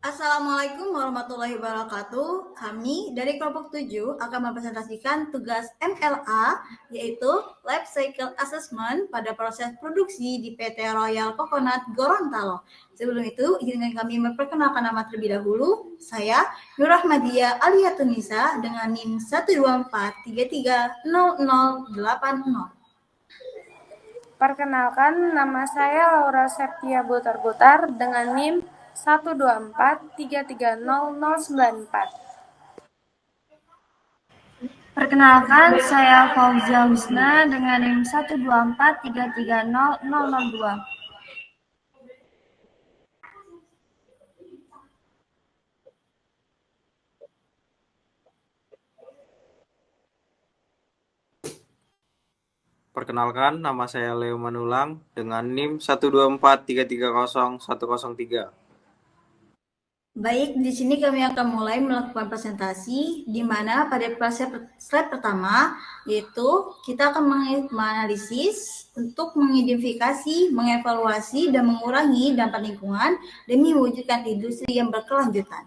Assalamualaikum warahmatullahi wabarakatuh. Kami dari kelompok 7 akan mempresentasikan tugas MLA, yaitu Life Cycle Assessment pada proses produksi di PT Royal Coconut Gorontalo. Sebelum itu, izinkan kami memperkenalkan nama terlebih dahulu. Saya Nur Rahmadia Aliatunisa dengan NIM 124330080. Perkenalkan, nama saya Laura Septia Butar-Butar dengan NIM 124330094. Perkenalkan, saya Fauzia Wisna dengan NIM 124330002. Perkenalkan, nama saya Leo Manulang dengan NIM 124330103. Baik, di sini kami akan mulai melakukan presentasi, di mana pada slide pertama, yaitu kita akan menganalisis untuk mengidentifikasi, mengevaluasi, dan mengurangi dampak lingkungan demi mewujudkan industri yang berkelanjutan.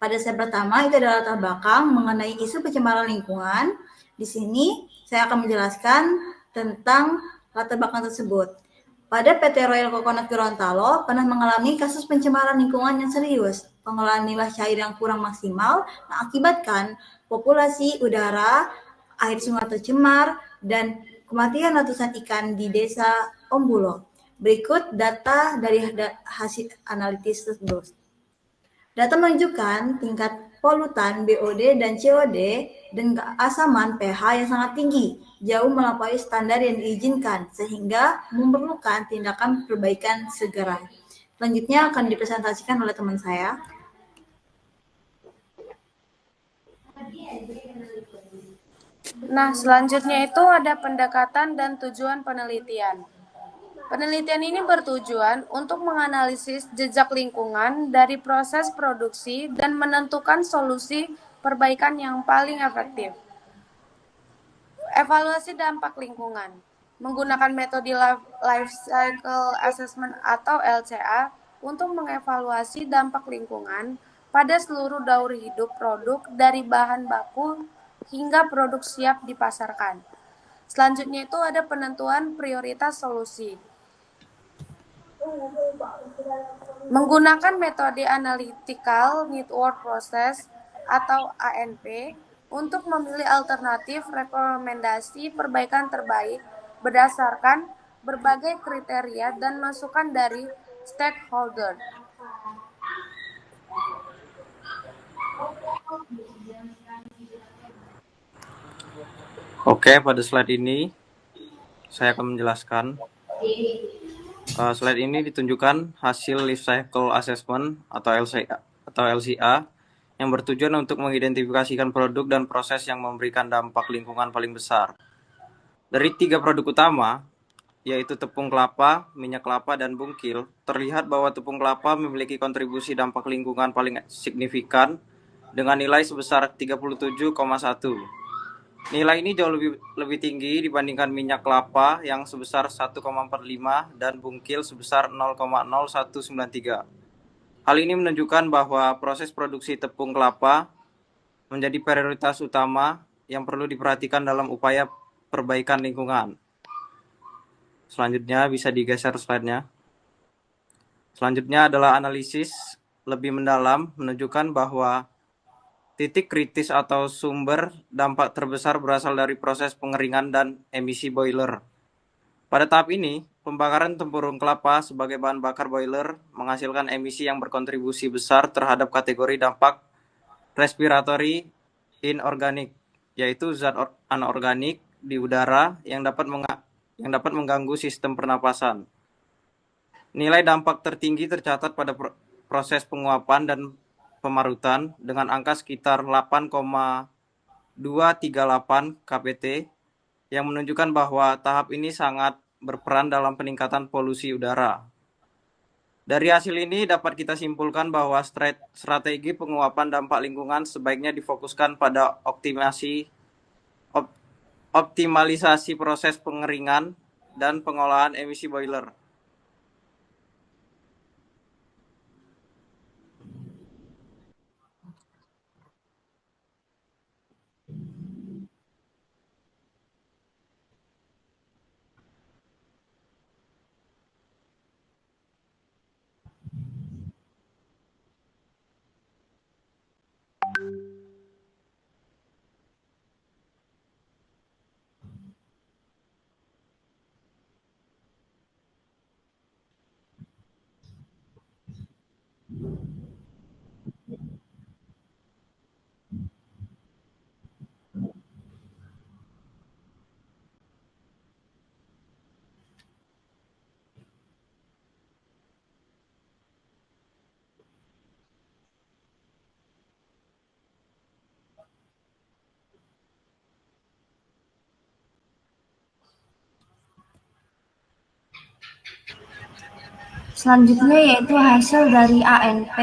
Pada slide pertama, itu adalah latar belakang mengenai isu pencemaran lingkungan. Di sini, saya akan menjelaskan tentang latar belakang tersebut. Pada PT Royal Coconut Gorontalo pernah mengalami kasus pencemaran lingkungan yang serius. Pengolahan limbah cair yang kurang maksimal mengakibatkan populasi udara, air sungai tercemar, dan kematian ratusan ikan di desa Ombulo. Berikut data dari hasil analisis tersebut. Data menunjukkan tingkat polutan BOD dan COD dan keasaman pH yang sangat tinggi, jauh melampaui standar yang diizinkan, sehingga memerlukan tindakan perbaikan segera. Selanjutnya akan dipresentasikan oleh teman saya. Nah, selanjutnya itu ada pendekatan dan tujuan penelitian. Penelitian ini bertujuan untuk menganalisis jejak lingkungan dari proses produksi dan menentukan solusi perbaikan yang paling efektif. Evaluasi dampak lingkungan menggunakan metode Life Cycle Assessment atau LCA untuk mengevaluasi dampak lingkungan pada seluruh daur hidup produk dari bahan baku hingga produk siap dipasarkan. Selanjutnya itu ada penentuan prioritas solusi. Menggunakan metode Analytical Network Process atau ANP untuk memilih alternatif rekomendasi perbaikan terbaik berdasarkan berbagai kriteria dan masukan dari stakeholder. Oke, pada slide ini saya akan menjelaskan. Slide ini ditunjukkan hasil Life Cycle Assessment atau LCA yang bertujuan untuk mengidentifikasikan produk dan proses yang memberikan dampak lingkungan paling besar. Dari 3 produk utama, yaitu tepung kelapa, minyak kelapa, dan bungkil, terlihat bahwa tepung kelapa memiliki kontribusi dampak lingkungan paling signifikan dengan nilai sebesar 37,1. Nilai ini jauh lebih tinggi dibandingkan minyak kelapa yang sebesar 1,45 dan bungkil sebesar 0,0193. Hal ini menunjukkan bahwa proses produksi tepung kelapa menjadi prioritas utama yang perlu diperhatikan dalam upaya perbaikan lingkungan. Selanjutnya bisa digeser slide-nya. Selanjutnya adalah analisis lebih mendalam menunjukkan bahwa titik kritis atau sumber dampak terbesar berasal dari proses pengeringan dan emisi boiler. Pada tahap ini, pembakaran tempurung kelapa sebagai bahan bakar boiler menghasilkan emisi yang berkontribusi besar terhadap kategori dampak respiratory inorganik, yaitu zat anorganik di udara yang dapat mengganggu sistem pernapasan. Nilai dampak tertinggi tercatat pada proses penguapan dan pemarutan dengan angka sekitar 8,238 kpt yang menunjukkan bahwa tahap ini sangat berperan dalam peningkatan polusi udara. Dari hasil ini dapat kita simpulkan bahwa strategi penguapan dampak lingkungan sebaiknya difokuskan pada optimalisasi proses pengeringan dan pengolahan emisi boiler. Selanjutnya yaitu hasil dari ANP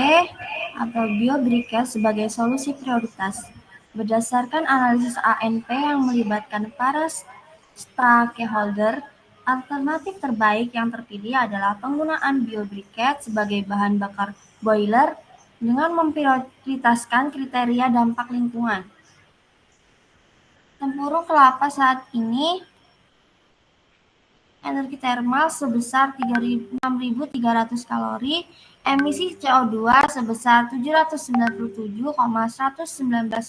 atau biobriquette sebagai solusi prioritas. Berdasarkan analisis ANP yang melibatkan para stakeholder, alternatif terbaik yang terpilih adalah penggunaan biobriquette sebagai bahan bakar boiler dengan memprioritaskan kriteria dampak lingkungan. Tempurung kelapa saat ini energi termal sebesar 6.300 kalori, emisi CO2 sebesar 797,119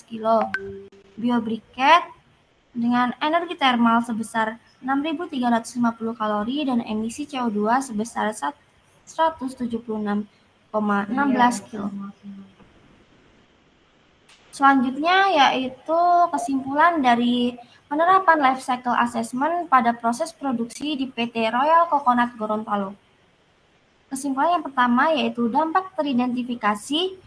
kilo. Biobriquette dengan energi termal sebesar 6.350 kalori dan emisi CO2 sebesar 176,16 kilo. Selanjutnya yaitu kesimpulan dari penerapan life cycle assessment pada proses produksi di PT Royal Coconut Gorontalo. Kesimpulan yang pertama yaitu dampak teridentifikasi.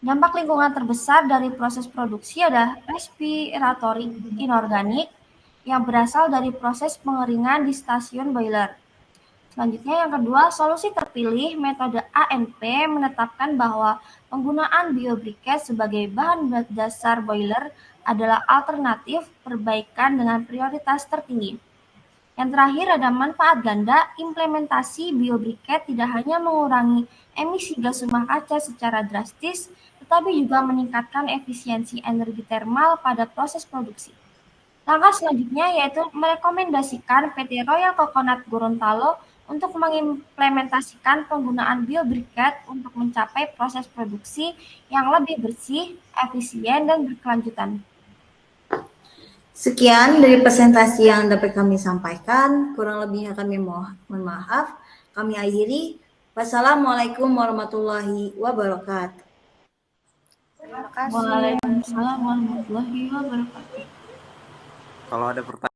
Dampak lingkungan terbesar dari proses produksi adalah respiratory inorganik yang berasal dari proses pengeringan di stasiun boiler. Selanjutnya yang kedua, solusi terpilih metode ANP menetapkan bahwa penggunaan biobriquette sebagai bahan dasar boiler adalah alternatif perbaikan dengan prioritas tertinggi. Yang terakhir ada manfaat ganda. Implementasi biobriquette tidak hanya mengurangi emisi gas rumah kaca secara drastis, tetapi juga meningkatkan efisiensi energi termal pada proses produksi. Langkah selanjutnya yaitu merekomendasikan PT Royal Coconut Gorontalo untuk mengimplementasikan penggunaan biobriquette untuk mencapai proses produksi yang lebih bersih, efisien, dan berkelanjutan. Sekian dari presentasi yang dapat kami sampaikan. Kurang lebihnya kami mohon maaf. Kami akhiri. Wassalamualaikum warahmatullahi wabarakatuh. Terima kasih. Waalaikumsalam warahmatullahi wabarakatuh. Kalau ada pertanyaan